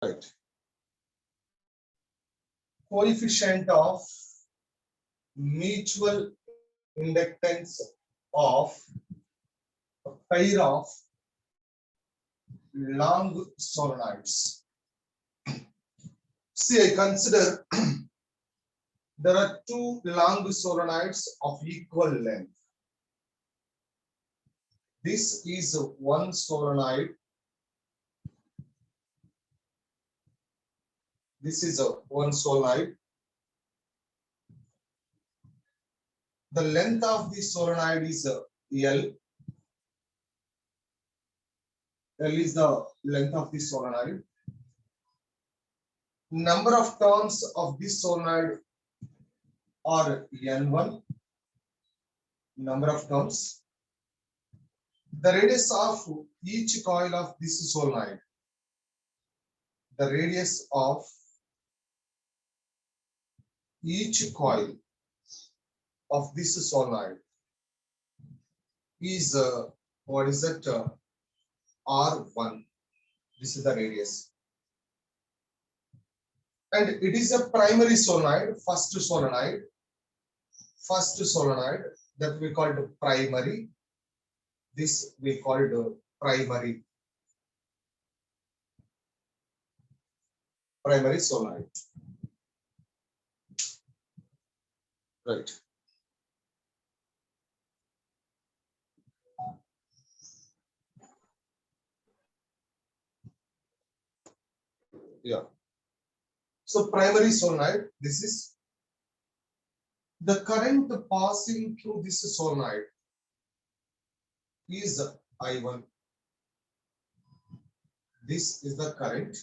Right. Coefficient of mutual inductance of a pair of long solenoids. See, I consider there are two long solenoids of equal length. This is one solenoid. This is one solenoid. The length of the solenoid is L. L is the length of the solenoid. Number of turns of this solenoid are N1. Number of turns. The radius of each coil of this solenoid. The radius of each coil of this solenoid is what is that? R1. This is the radius. And it is a primary solenoid, first solenoid that we called primary. This we called primary solenoid. Right. Yeah. So primary solenoid, this is the current passing through this solenoid is I1. This is the current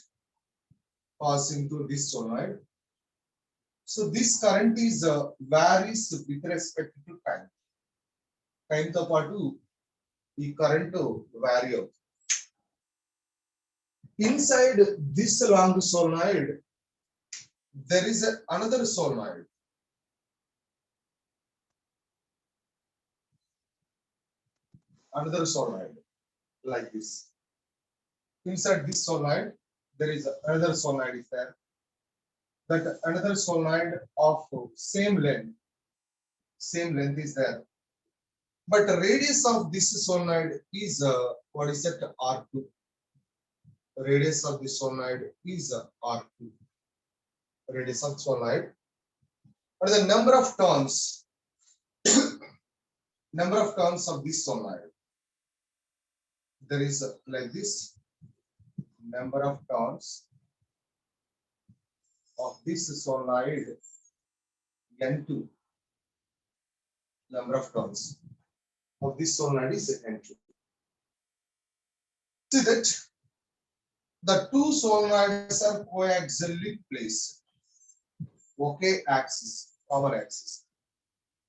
passing through this solenoid. So this current is varies with respect to time. Time to paatu the current vary out. Inside this long solenoid, there is another solenoid. Another solenoid like this. Inside this solenoid, there is another solenoid is there. That another solenoid of same length is there. But the radius of this solenoid is what is that? R2. The radius of this solenoid is R2. Radius of solenoid. But the number of turns of this solenoid, there is like this. Number of turns of this solenoid N2. Number of turns of this solenoid is N2. See that the two solenoids are coaxially placed. Okay, axis, common axis.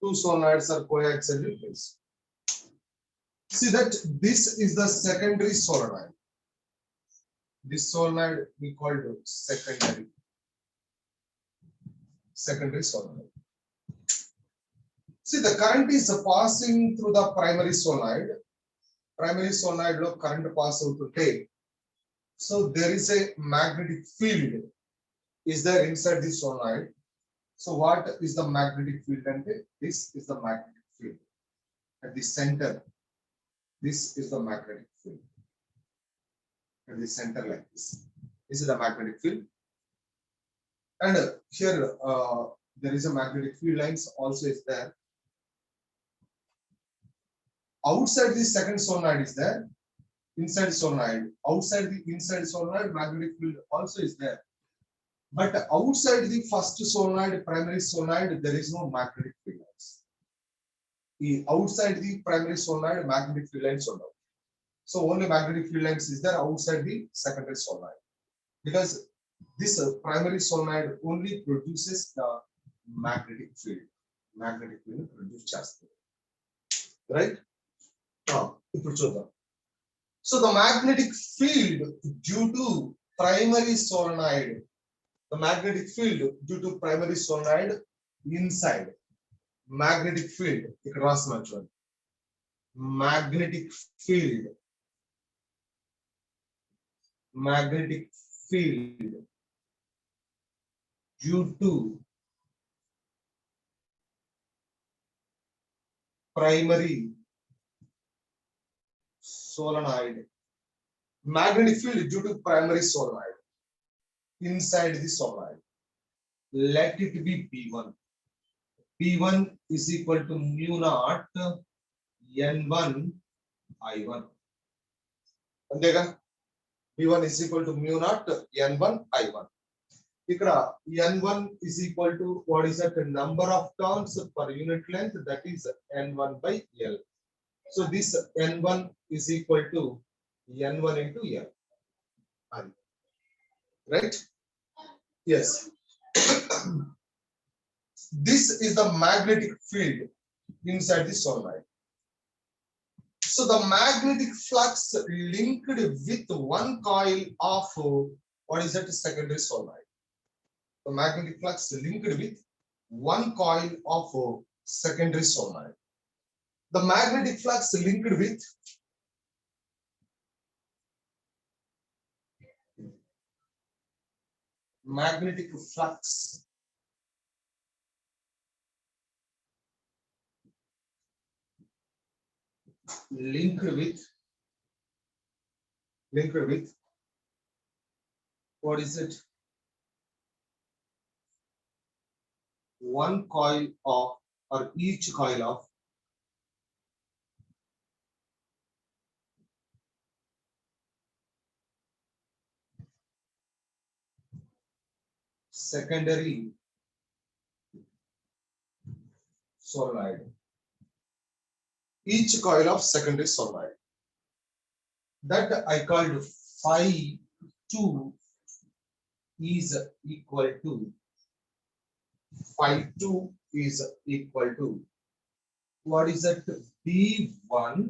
Two solenoids are coaxially placed. See that this is the secondary solenoid. This solenoid we call it secondary solenoid. See, the current is passing through the primary solenoid. Primary solenoid lo current pass out to take. So there is a magnetic field is there inside this solenoid. So what is the magnetic field? And this is the magnetic field at the center. This is the magnetic field at the center like this. This is the magnetic field. And here there is a magnetic field lines also is there. Outside the second solenoid is there. Inside solenoid. Outside the inside solenoid, magnetic field also is there. But outside the first solenoid, primary solenoid, there is no magnetic field lines. Outside the primary solenoid, magnetic field lines are out. So only magnetic field lines is there outside the secondary solenoid. Because this primary solenoid only produces the magnetic field. Magnetic field produces right? So the magnetic field due to primary solenoid, inside magnetic field, magnetic field due to primary solenoid, magnetic field due to primary solenoid inside the solenoid, let it be B1. B1 is equal to mu naught N1 I1. అంతేగా B1 is equal to mu naught N1 I1. ఇక్కడ N1 is equal to what is that number of turns per unit length, that is N1 by L. So this N1 is equal to N1 into L. Right? Yes. This is the magnetic field inside the solenoid. So the magnetic flux linked with one coil of what is that secondary solenoid. The magnetic flux linked with one coil of secondary solenoid. The magnetic flux linked with magnetic flux linked with what is it, one coil of or each coil of secondary solenoid, each coil of secondary solenoid, that I called phi 2 is equal to phi 2 is equal to what is that B1,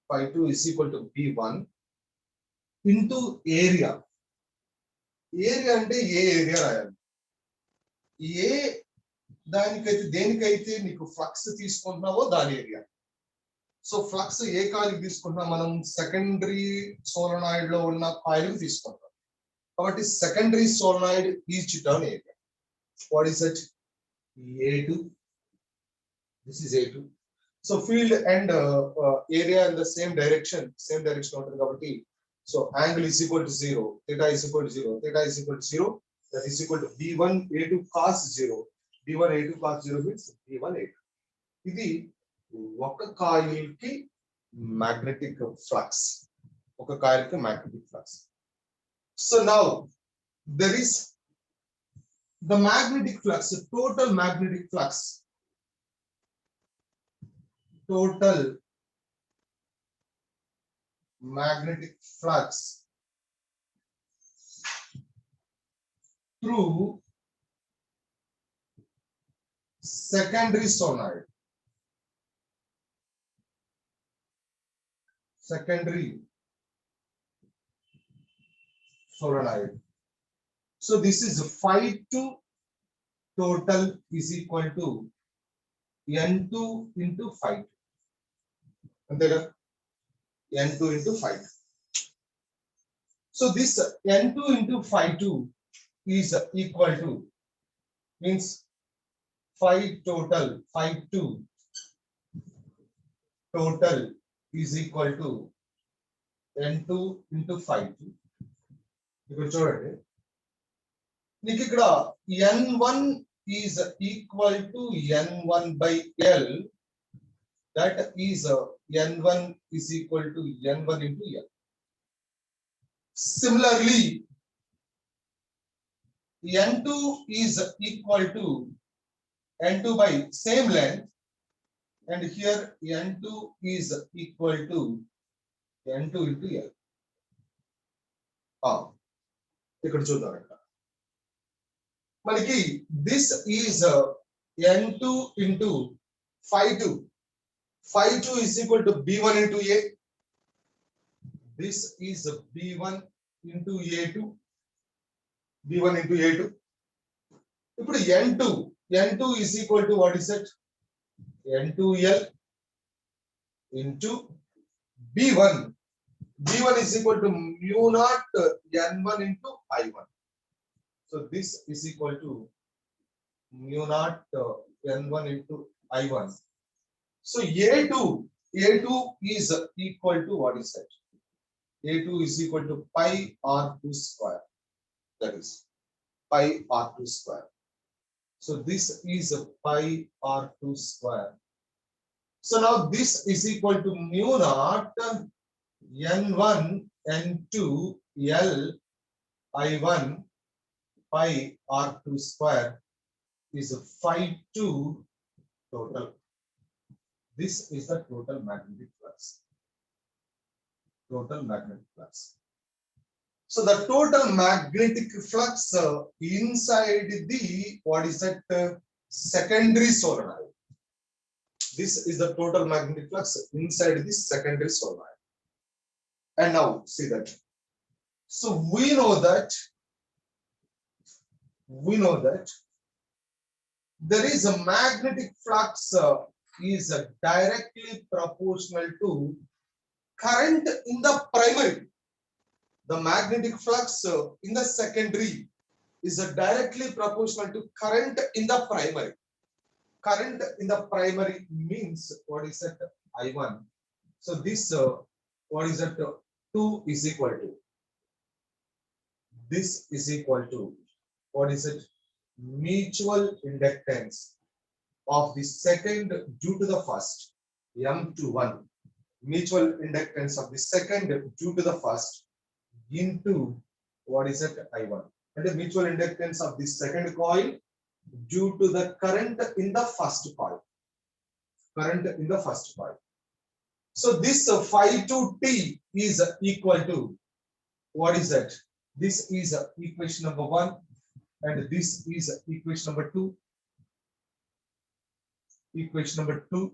phi 2 is equal to B1 into area. Area అంటే ఏ area రాయాలి, ఏ దానికైతే దేనికైతే నీకు flux తీసుకుంటున్నావో దాని area. So flux ఏ coil తీసుకుంటున్నా, మనం secondary solenoid లో ఉన్న coil తీసుకుంటాం కాబట్టి secondary solenoid each turn area. What is that A2, this is A2. So field and area in the same direction ఉంటుంది కాబట్టి so angle is equal to 0, theta is equal to 0, theta is equal to 0, that is equal to B1 A2 cos 0. B1 A2 cos 0 means B1 A2. ఇది ఒక coil కి magnetic flux, ఒక coil కి magnetic flux. So now there is the magnetic flux, total magnetic flux, total magnetic flux through secondary solenoid, so this is phi 2 total is equal to N2 into phi 2. అంతేగా N2 into phi 2. So this N2 into phi 2 is equal to means phi total, phi 2 total is equal to N2 into phi 2. ఇక్కడ చూడండి, నీకు ఇక్కడ N1 is equal to N1 by L, that is N1 is equal to N1 into L. Similarly, N2 is equal to N2 by same length, and here N2 is equal to N2 into L. ఇక్కడ చూద్దాం, మనకి this is N2 into phi 2. Phi 2 is equal to B1 into A. This is B1 into A2. B1 into A2. ఇప్పుడు N2 is equal to what is it? N2L into B1. V1 is equal to mu naught N1 into I1. So this is equal to mu naught N1 into I1. So A2 is equal to what is that? A2 is equal to pi R2 square. That is pi R2 square. So this is a pi R2 square. So now this is equal to mu naught N1 N2 L I1 pi R2 square is a phi 2 total. This is the total magnetic flux. Total magnetic flux. So the total magnetic flux inside the, what is that, secondary solenoid. This is the total magnetic flux inside the secondary solenoid. And now see that. So we know that there is a magnetic flux is directly proportional to current in the primary. The magnetic flux in the secondary is directly proportional to current in the primary. Current in the primary means what is that? I1. So this what is that? 2 is equal to. This is equal to what is it? Mutual inductance of the second due to the first, M21. Mutual inductance of the second due to the first into what is it? I1. And the mutual inductance of the second coil due to the current in the first coil. Current in the first coil. So this phi 2t is equal to what is that? This is equation number 1 and this is equation number 2. Equation number 2.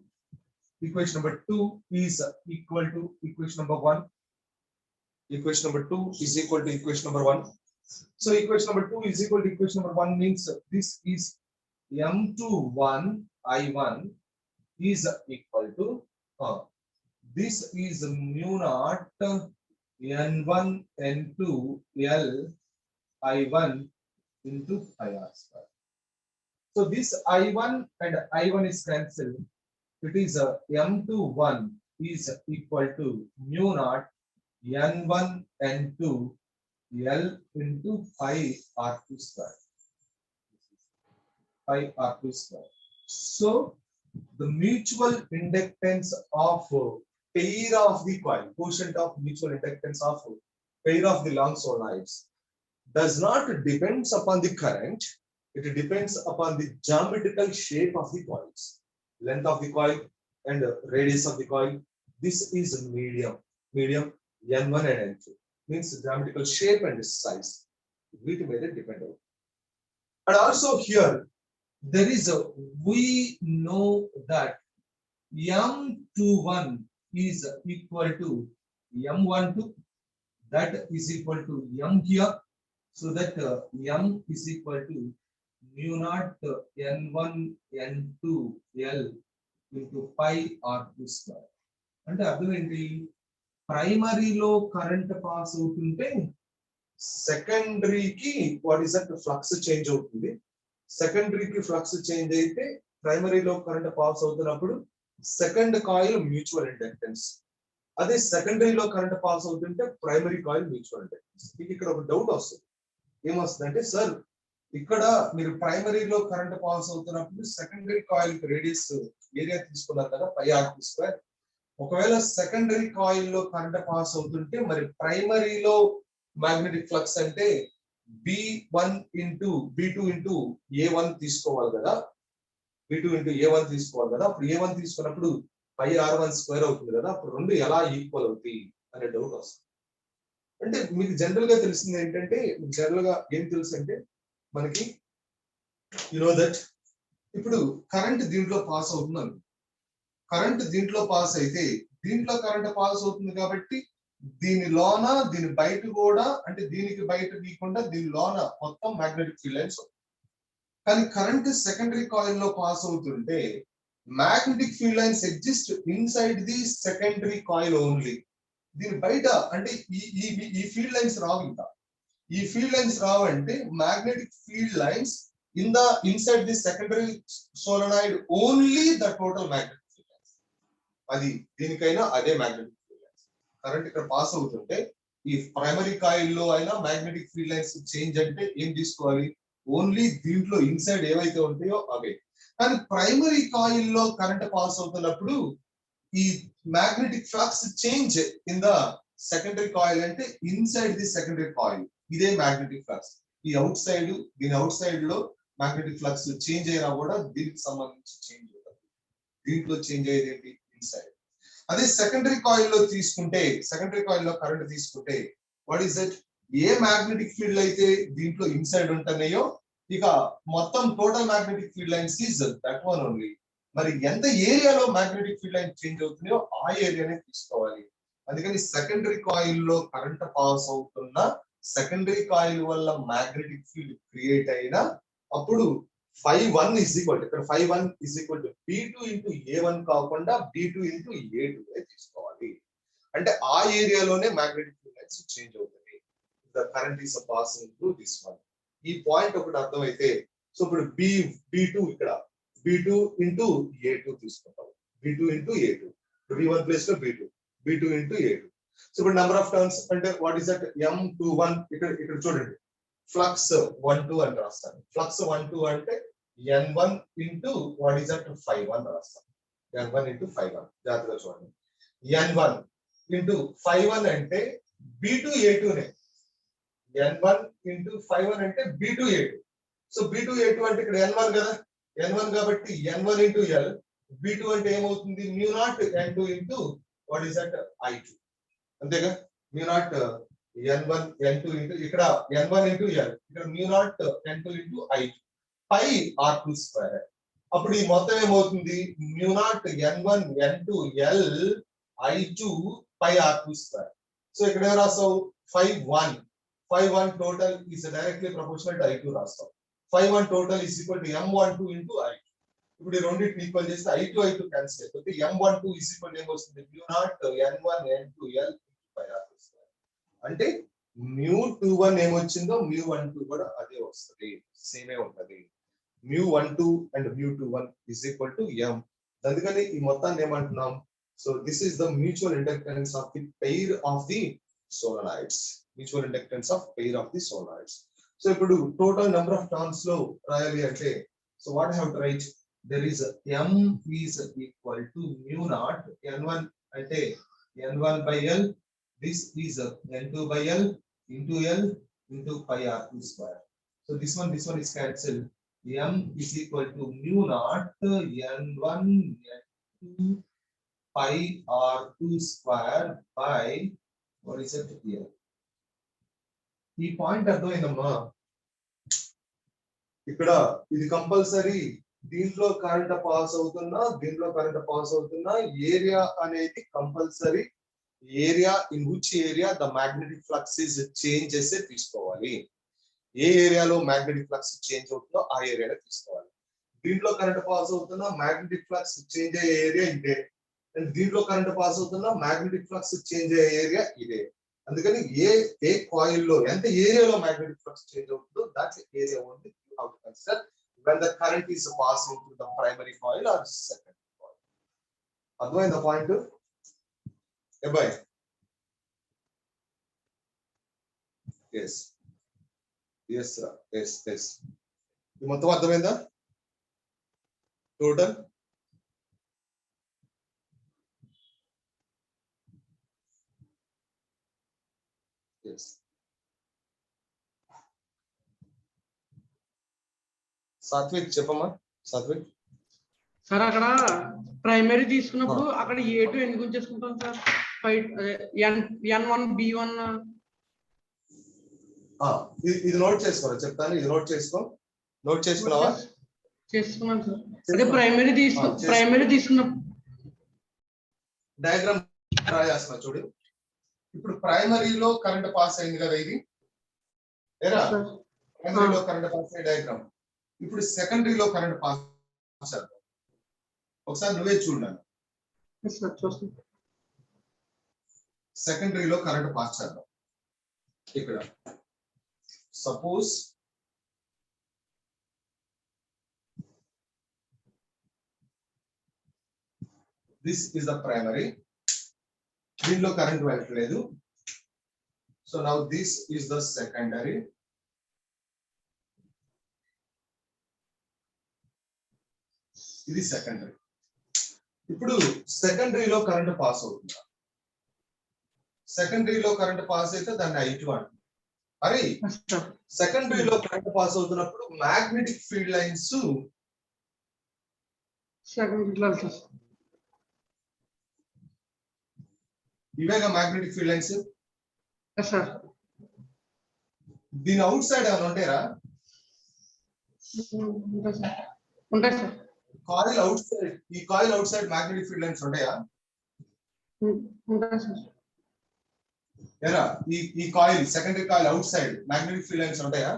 Equation number 2 is equal to equation number 1. Equation number 2 is equal to equation number 1. So equation number 2 is equal to equation number 1 means this is M21 I1 is equal to this is mu naught N1 N2 L I1 into IR square. So this I1 and I1 is cancelled. It is M21 is equal to mu naught N1 N2 L into pi R2 square. Pi R2 square. So the mutual inductance of pair of the coil, quotient of mutual inductance of pair of the long solenoids does not depends upon the current. It depends upon the geometrical shape of the coils, length of the coil and radius of the coil. This is medium N1 and N2 means geometrical shape and size. It may depend on. And also here there is a, we know that M21 is equal to M12, that is equal to M here. So that M is equal to mu naught N1 N2 L into pi R2 square. అంటే అర్థం ఏంటి? ప్రైమరీలో current pass అవుతుంటే సెకండరీకి what is that flux change అవుతుంది. సెకండరీకి flux change అయితే ప్రైమరీలో కరెంట్ పాస్ అవుతున్నప్పుడు సెకండ్ కాయిల్ మ్యూచువల్ ఇండక్టెన్స్. అదే సెకండరీలో కరెంట్ పాస్ అవుతుంటే ప్రైమరీ కాయిల్ మ్యూచువల్ ఇండక్టెన్స్. మీకు ఇక్కడ ఒక డౌట్ వస్తుంది. ఏమొస్తుందంటే సార్ ఇక్కడ మీరు ప్రైమరీలో కరెంట్ పాస్ అవుతున్నప్పుడు సెకండరీ కాయిల్ రేడియస్ ఏరియా తీసుకున్నారు కదా పై R2 స్క్వేర్. ఒకవేళ సెకండరీ కాయిల్ లో కరెంట్ పాస్ అవుతుంటే మరి ప్రైమరీలో మ్యాగ్నెటిక్ ఫ్లక్స్ అంటే B1 into B2 into A1 తీసుకోవాలి కదా. B2 ఇంటూ A1 తీసుకోవాలి కదా. అప్పుడు A1 తీసుకున్నప్పుడు పై R1 స్క్వేర్ అవుతుంది కదా. అప్పుడు రెండు ఎలా ఈక్వల్ అవుతాయి అనే డౌట్ వస్తుంది. అంటే మీకు జనరల్ గా తెలిసింది ఏంటంటే, జనరల్ గా ఏం తెలుసు అంటే మనకి దట్ ఇప్పుడు కరెంట్ దీంట్లో పాస్ అవుతుంది. కరెంట్ దీంట్లో పాస్ అయితే దీంట్లో కరెంట్ పాస్ అవుతుంది కాబట్టి దీని లోన దీని బయట కూడా, అంటే దీనికి బయట తీయకుండా దీని లోన మొత్తం మ్యాగ్నెటిక్ ఫీల్డ్ లైన్స్. కానీ కరెంట్ సెకండరీ కాయిల్ లో పాస్ అవుతుంటే magnetic field lines exist inside the secondary coil only. దీని బయట అంటే ఈ ఫీల్డ్ లైన్స్ రావు ఇంకా. ఈ ఫీల్డ్ లైన్స్ రావంటే magnetic field lines inside the secondary solenoid only the total magnetic field lines. అది దీనికైనా అదే మ్యాగ్నెటిక్ ఫీల్డ్ లైన్స్. కరెంట్ ఇక్కడ పాస్ అవుతుంటే ఈ ప్రైమరీ కాయిల్ లో అయినా మ్యాగ్నెటిక్ ఫీల్డ్ లైన్స్ చేంజ్ అంటే ఏం తీసుకోవాలి, ఓన్లీ దీంట్లో ఇన్సైడ్ ఏవైతే ఉంటాయో అవే. కానీ ప్రైమరీ కాయిల్ లో కరెంట్ పాస్ అవుతున్నప్పుడు ఈ magnetic flux change in the secondary coil అంటే ఇన్సైడ్ ది సెకండరీ కాయిల్. ఇదే మ్యాగ్నెటిక్ ఫ్లక్స్. ఈ అవుట్ సైడ్ దీని అవుట్ సైడ్ లో మ్యాగ్నెటిక్ ఫ్లక్స్ చేంజ్ అయినా కూడా దీనికి సంబంధించి చేంజ్ అవుతుంది. దీంట్లో చేంజ్ అయ్యేది ఏంటి, ఇన్సైడ్. అదే సెకండరీ కాయిల్ లో తీసుకుంటే, సెకండరీ కాయిల్ లో కరెంట్ తీసుకుంటే what is that, a magnetic field అయితే దీంట్లో ఇన్సైడ్ ఉంటున్నాయో ఇక మొత్తం total magnetic field lines is that one only. మరి ఎంత ఏరియాలో మ్యాగ్నెటిక్ ఫీల్డ్ లైన్ చేంజ్ అవుతున్నాయో ఆ ఏరియానే తీసుకోవాలి. అందుకని సెకండరీ కాయిల్ లో కరెంట్ పాస్ అవుతున్న సెకండరీ కాయిల్ వల్ల మ్యాగ్నెటిక్ ఫీల్డ్ క్రియేట్ అయిన అప్పుడు Φ1 is equal to, ఇక్కడ Φ1 is equal to B2 into A1 కాకుండా B2 into A2 తీసుకోవాలి. అంటే ఆ ఏరియాలోనే మ్యాగ్నెటిక్ ఫీల్డ్ లైన్స్ చేంజ్ అవుతుంది. The current is passing through this one. ఈ పాయింట్ ఒకటి అర్థమైతే సో ఇప్పుడు B2 ఇక్కడ B2 into A2 తీసుకుంటాం. B2 into A2. B1 place లో B2 into A2. సో ఇప్పుడు నెంబర్ ఆఫ్ టర్న్స్ అంటే వాట్ ఈస్ దట్, M21. ఇక్కడ చూడండి, ఫ్లక్స్ 12 అని రాస్తాను. ఫ్లక్స్ 12 అంటే N1 into what is that Φ1 రాస్తాను. N1 into Φ1 జాగ్రత్తగా చూడండి. N1 into Φ1 అంటే B2 A2 నే. N1 into Φ1 అంటే B2 A2. So B2 A2 అంటే ఇక్కడ N1 కదా, N1 కాబట్టి N1 into L. B2 అంటే ఏమవుతుంది, μ0 N2 into what is that I2. అంతేగా, μ0 N1 N2 into ఇక్కడ N1 into L, ఇక్కడ μ0 N2 into I2 పై R2 స్క్వేర్. అప్పుడు ఈ మొత్తం ఏమవుతుంది, μ0 N1 N2 L I2 పై R2 స్క్వేర్. సో ఇక్కడ ఏం రాస్తావు, Φ1 total is directly proportional to I2 రాస్తావు. Φ1 total is equal to M12 into I2. ఇప్పుడు ఈ రెండింటిని ఈక్వల్ చేస్తే I2 క్యాన్సిల్ అయిపోతే M12 is equal to ఏం వస్తుంది, μ0 N1 N2 L పై R2 స్క్వేర్. అంటే μ21 ఏమొచ్చిందో μ12 కూడా అదే వస్తుంది, సేమే ఉంటది. μ12 and μ21 is equal to M. అందుకని ఈ మొత్తాన్ని ఏమంటున్నాం, so this is the mutual inductance of the pair of the solenoids. Mutual inductance of pair of the solenoids. So ఇప్పుడు టోటల్ నెంబర్ ఆఫ్ టర్న్స్ లో రాయాలి అంటే, so what have to write, there is M is equal to μ0 N1 అంటే N1 by L, this is N2 by L into pi R2 square. So this one is cancelled. M is equal to μ0 N1 N2 pi R2 square by what is it here. ఈ point అర్థమైందమ్మా. ఇక్కడ ఇది compulsory దీంట్లో current pass అవుతున్నా area అనేది compulsory area in which area the magnetic flux is change చేసే తీసుకోవాలి. ఏ ఏరియాలో మ్యాగ్నెటిక్ ఫ్లక్స్ చేంజ్ అవుతుందో ఆ ఏరియాలో తీసుకోవాలి. దీంట్లో కరెంట్ పాస్ అవుతున్నా మ్యాగ్నెటిక్ ఫ్లక్స్ చేంజ్ అయ్యే ఏరియా ఇదే, అండ్ దీంట్లో కరెంట్ పాస్ అవుతున్నా మ్యాగ్నెటిక్ ఫ్లక్స్ చేంజ్ అయ్యే ఏరియా ఇదే. అందుకని ఏ కాయిల్ లో ఎంత ఏరియాలో మ్యాగ్నెటిక్ ఫ్లక్స్ చేంజ్ అవుతుందో that area only you have to consider when the current is passing through the primary coil or secondary coil. అర్థమైందా పాయింట్? ఏబాయ్, yes ఈ మొత్తం అర్థమైందా టోటల్? yes. సాత్విక్ చెప్పమ్మా. సాత్విక్ సార్ అక్కడ ప్రైమరీ తీసుకున్నప్పుడు అక్కడ A2 ఎందుకు చేసుకుంటాం సార్, N1 B1 ఇది నోట్ చేసుకోరా, చెప్తాను. ఇది నోట్ చేసుకున్నావా? చేసుకున్నాను సార్. అదే ప్రైమరీ తీసుకున్నప్పుడు డయాగ్రామ్ రాయాల్సిన చూడు. ఇప్పుడు ప్రైమరీలో కరెంట్ పాస్ అయింది కదా, ఇది ఏరా ప్రైమరీలో కరెంట్ పాస్ అయ్యే డయాగ్రామ్. ఇప్పుడు సెకండరీలో కరెంట్ పాస్ చేద్దాం. ఒకసారి నువ్వే చూడండి. సెకండరీలో కరెంట్ పాస్ చేద్దాం. ఇక్కడ suppose this is the primary, దీనిలో కరెంట్ వెళ్ళట్లేదు. So now this is the secondary. ఇది సెకండరీ. ఇప్పుడు సెకండరీలో కరెంట్ పాస్ అవుతుంది. సెకండరీలో కరెంట్ పాస్ అయితే దాన్ని I2 అంటారు. మరి సెకండరీలో కరెంట్ పాస్ అవుతున్నప్పుడు మ్యాగ్నెటిక్ ఫీల్డ్ లైన్స్ ఇవేగా మ్యాగ్నెటిక్ ఫీల్డ్ లైన్స్. దీని అవుట్ సైడ్ ఏమైనా ఉంటాయరా? ఉంటాయి సార్. కాయిల్ అవుట్ సైడ్, ఈ coil outside magnetic field lines ఉంటాయా? ఉంటాయి సార్. ఏరా ఈ coil secondary coil outside magnetic field lines ఉంటాయా?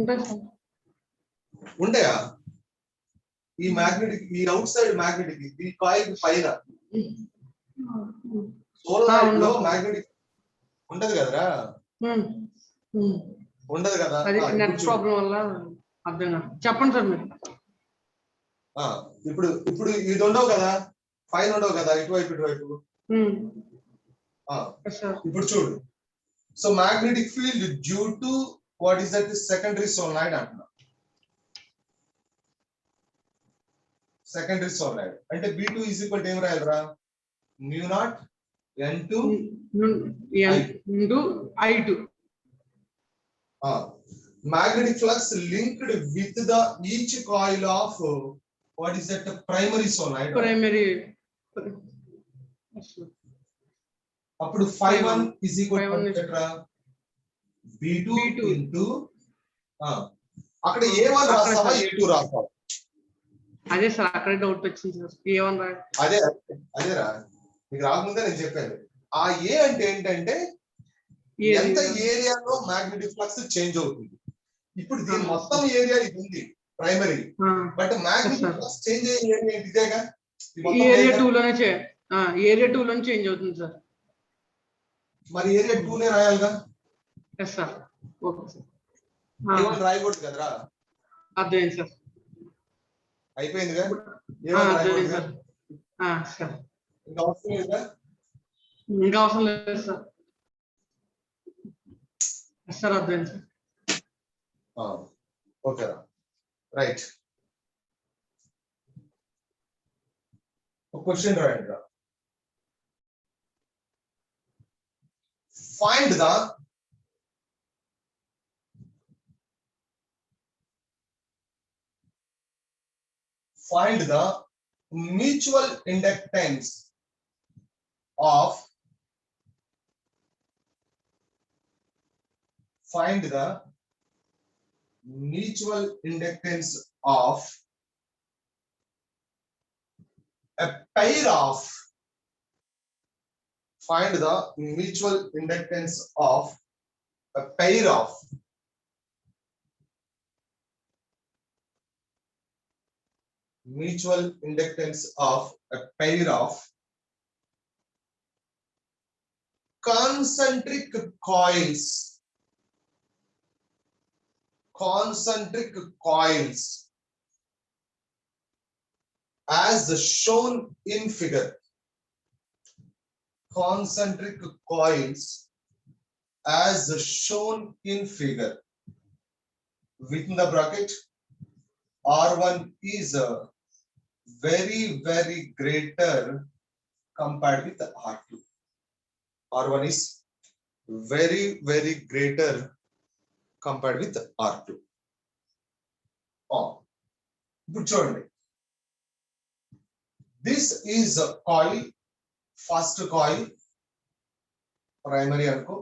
ఉంటాయి సార్. ఉంటాయా? ఈ మ్యాగ్నెటిక్, ఈ అవుట్ సైడ్ మ్యాగ్నెటిక్, ఈ కాయిల్ పైన సోలార్ లో మ్యాగ్నెటిక్ ఉంటది కదరా? ఉండదు కదా. నెట్ ప్రాబ్లం వల్ల అర్థం కాదు. చెప్పండి సార్ మీరు. ఇప్పుడు ఇప్పుడు ఇది ఉండవు కదా, పైన ఉండవు కదా, ఇటువైపు ఇటువైపు. ఇప్పుడు చూడు. So magnetic field due to what is that secondary solenoid అంటున్నా. సెకండరీ సోలనాయిడ్ అంటే B2 ఈజ్ ఈక్వల్ టు ఏం రాయాలరా? μ0 N2 I2. Magnetic flux linked with the each coil of what is that primary solenoid. Primary. అప్పుడు phi1 is equal to B2 into అక్కడ A1 రాస్తావా A2 రాస్తావా? అదే sir, అక్కడ doubt వచ్చింది sir. A1 రా. అదేరా మీకు రాకముందే నేను చెప్పాను. ఆ ఏ అంటే ఏంటంటే ఎంత ఏరియాలో మ్యాగ్నెటిక్ ఫ్లక్స్ చేంజ్ అవుతుంది. ఇప్పుడు దీని మొత్తం ఏరియా ఇది ఉంది primary, but magnetic flux change అయ్యే ఏరియా ఇదేగా. ఏరియా 2 లోనే ఏరియా 2 లోనే చేంజ్ అవుతుంది సార్. మరి ఏరియా 2 నే రాయాలిగా. Yes sir. Okay sir. ఏమని రాయకూడదు కదరా? అర్థమైంది సార్. అయిపోయిందిగా. అర్థమైంది సార్. సార్ ఇంకా అవసరం లేదా? ఇంకా అవసరం లేదు సార్. సార్ అర్థమైంది సార్. ఓకేరా, రైట్. ఒక క్వశ్చన్ రాయండి రా. Find the mutual inductance of a pair of find the mutual inductance of a pair of mutual inductance of a pair of concentric coils as shown in figure. Concentric coils as shown in figure. Within the bracket, R1 is very greater compared with R2. R1 is very greater compared with R2. ఇప్పుడు చూడండి, this is a coil, first coil, primary అనుకో.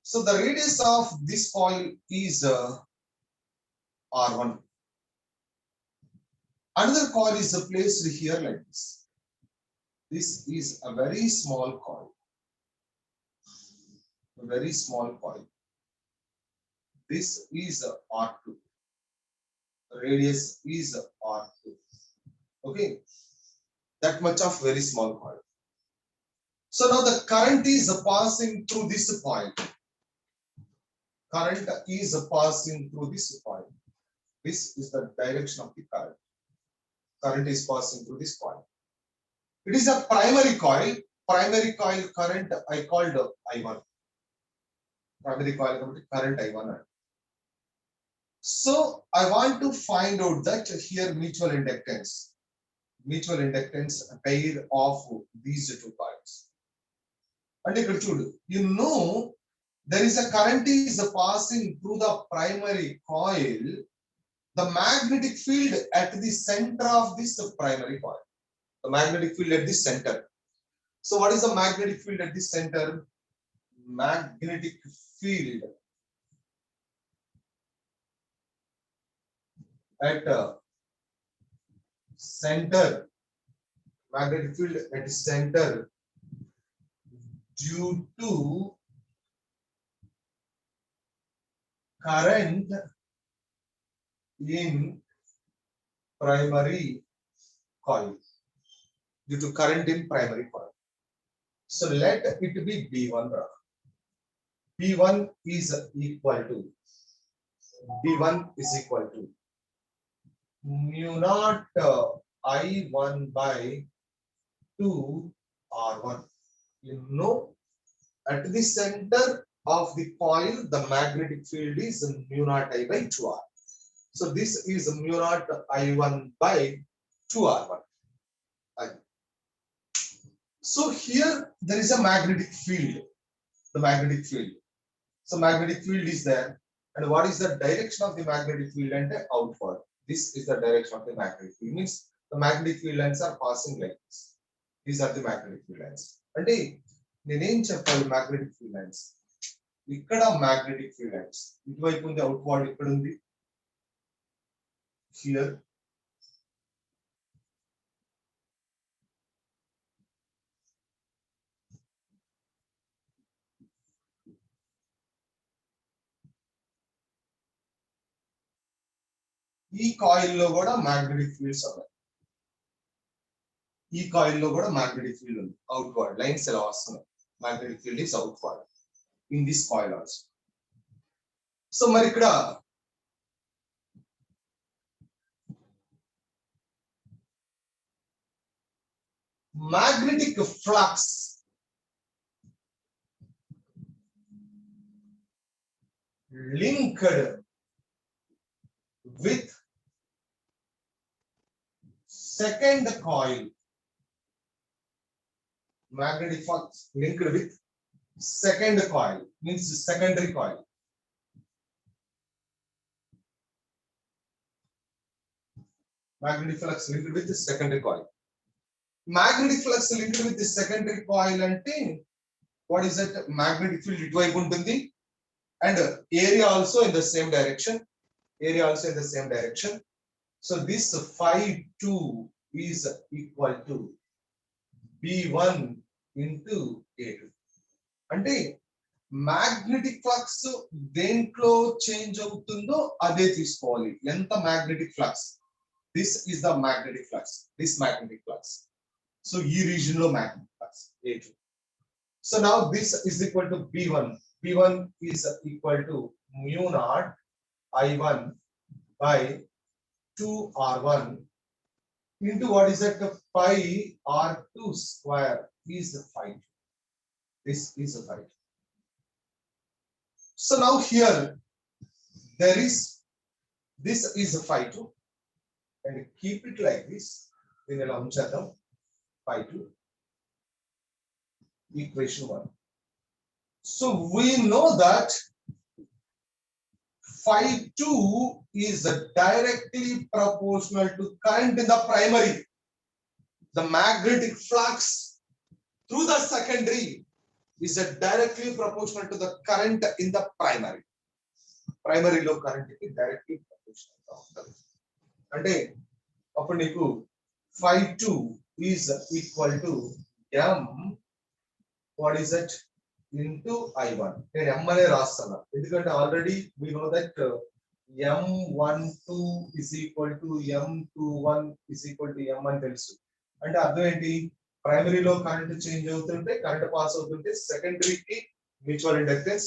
So the radius of this coil is R1. Another coil is placed here like this. This is a very small coil. This is R2. Radius is R2. Okay, that much of very small coil. So now the current is passing through this coil. Current is passing through this coil. This is the direction of the current. Current is passing through this coil. It is a primary coil. Primary coil current I called I1. Primary coil current I1. So I want to find out that here mutual inductance. Mutual inductance pair of these two coils. And you know there is a current is passing through the primary coil. The magnetic field at the center of this primary coil. The magnetic field at the center. So what is the magnetic field at the center? Magnetic field at center. Magnetic field at center due to current in primary coil. Due to current in primary coil. So let it be B1. B1 is equal to mu naught I1 by 2 R1. You know, at the center of the coil, the magnetic field is mu naught I by 2R. So this is mu naught I1 by 2R1. So here there is a magnetic field. The magnetic field. So magnetic field is there. And what is the direction of the magnetic field? And outward. This is the direction of the magnetic field. Means the magnetic field lines are passing like this. These are the magnetic field lines. And నేనేం చెప్పాలి magnetic field lines. ఇక్కడ magnetic field lines. ఇటువైపు ఉంది outward ఇక్కడ ఉంది. Here. ఈ coil లో కూడా మ్యాగ్నెటిక్ ఫీల్డ్స్ ఉన్నాయి. ఈ కాయిల్ లో కూడా మ్యాగ్నెటిక్ ఫీల్డ్ ఉంది. అవుట్వర్డ్ లైన్స్ ఎలా వస్తున్నాయి. Magnetic field is outward in this coil also. So మరి ఇక్కడ magnetic flux linked with second coil. Magnetic flux linked with second coil means secondary coil. Magnetic flux linked with the secondary coil. Magnetic flux linked with the secondary coil ante what is that? Magnetic field ఇటువైపు ఉంటుంది and area also in the same direction. Area also in the same direction. So this phi 2 is equal to B1 into A2. అంటే magnetic flux దేంట్లో change అవుతుందో అదే తీసుకోవాలి. ఎంత magnetic flux. This is the magnetic flux. This magnetic flux. So ఈ region లో magnetic flux A2. So now this is equal to B1. B1 is equal to mu naught I1 by 2R1 into what is that? Pi R2 square is the phi. This is a phi. So now here there is this is a phi 2 and keep it like this. Then ఎలా ఉంచేద్దాం phi 2 equation 1. So we know that phi 2 is directly proportional to current in the primary. The magnetic flux through the secondary is directly proportional to the current in the primary. Primary లో current కి directly proportional గా ఉంటుంది. అంటే అప్పుడు నీకు phi 2 is equal to m what is it into I1. నేను m అనే రాస్తాను ఎందుకంటే already we know that m12 is equal to m21 is equal to m అని తెలుసు. అంటే అర్థం ఏంటి? ప్రైమరీలో కరెంట్ చేంజ్ అవుతుంటే కరెంట్ పాస్ అవుతుంటే సెకండరీకి మ్యూచువల్ ఇండక్టెన్స్,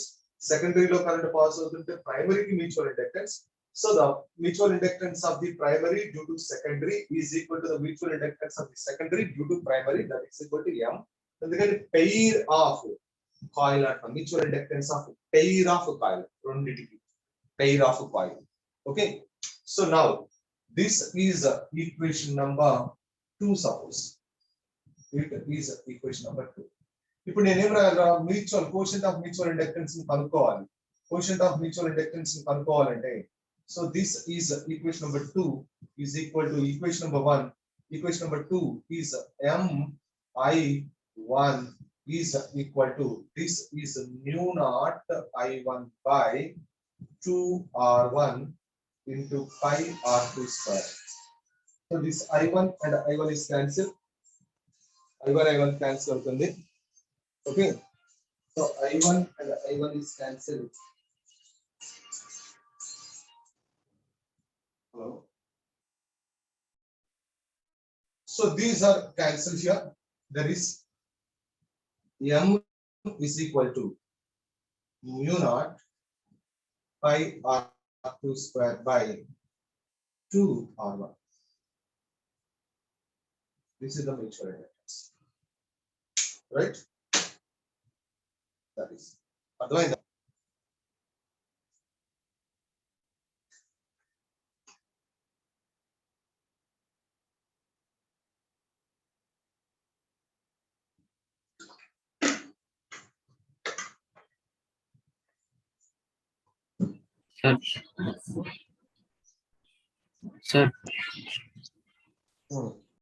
సెకండరీలో కరెంట్ పాస్ అవుతుంటే ప్రైమరీకి mutual inductance. So the mutual inductance of the primary due to secondary is equal to the mutual inductance of the secondary due to primary, that is equal to M. ఎందుకంటే pair of coil అంటాం, mutual inductance of pair of coil, రెండిటికి pair of coil. Okay, so now this is equation number 2. suppose it is equation number 2. ఇప్పుడు నేనేం రాయాలి, mutual quotient of mutual inductance ని కనుక్కోవాలి. Quotient of mutual inductance ని కనుక్కోవాలంటే so this is equation number 2 is equal to equation number 1. Equation number 2 is mi1 is equal to, this is mu naught I1 by 2R1 into pi R2 square. So this I1 and I1 is cancelled. I1 cancel అవుతుంది. Okay, so I1 and I1 is cancelled. Hello. So these are cancelled here. There is M is equal to mu naught pi R2 square by 2R1. This is the mutual inductance, right? That is otherwise. Sir.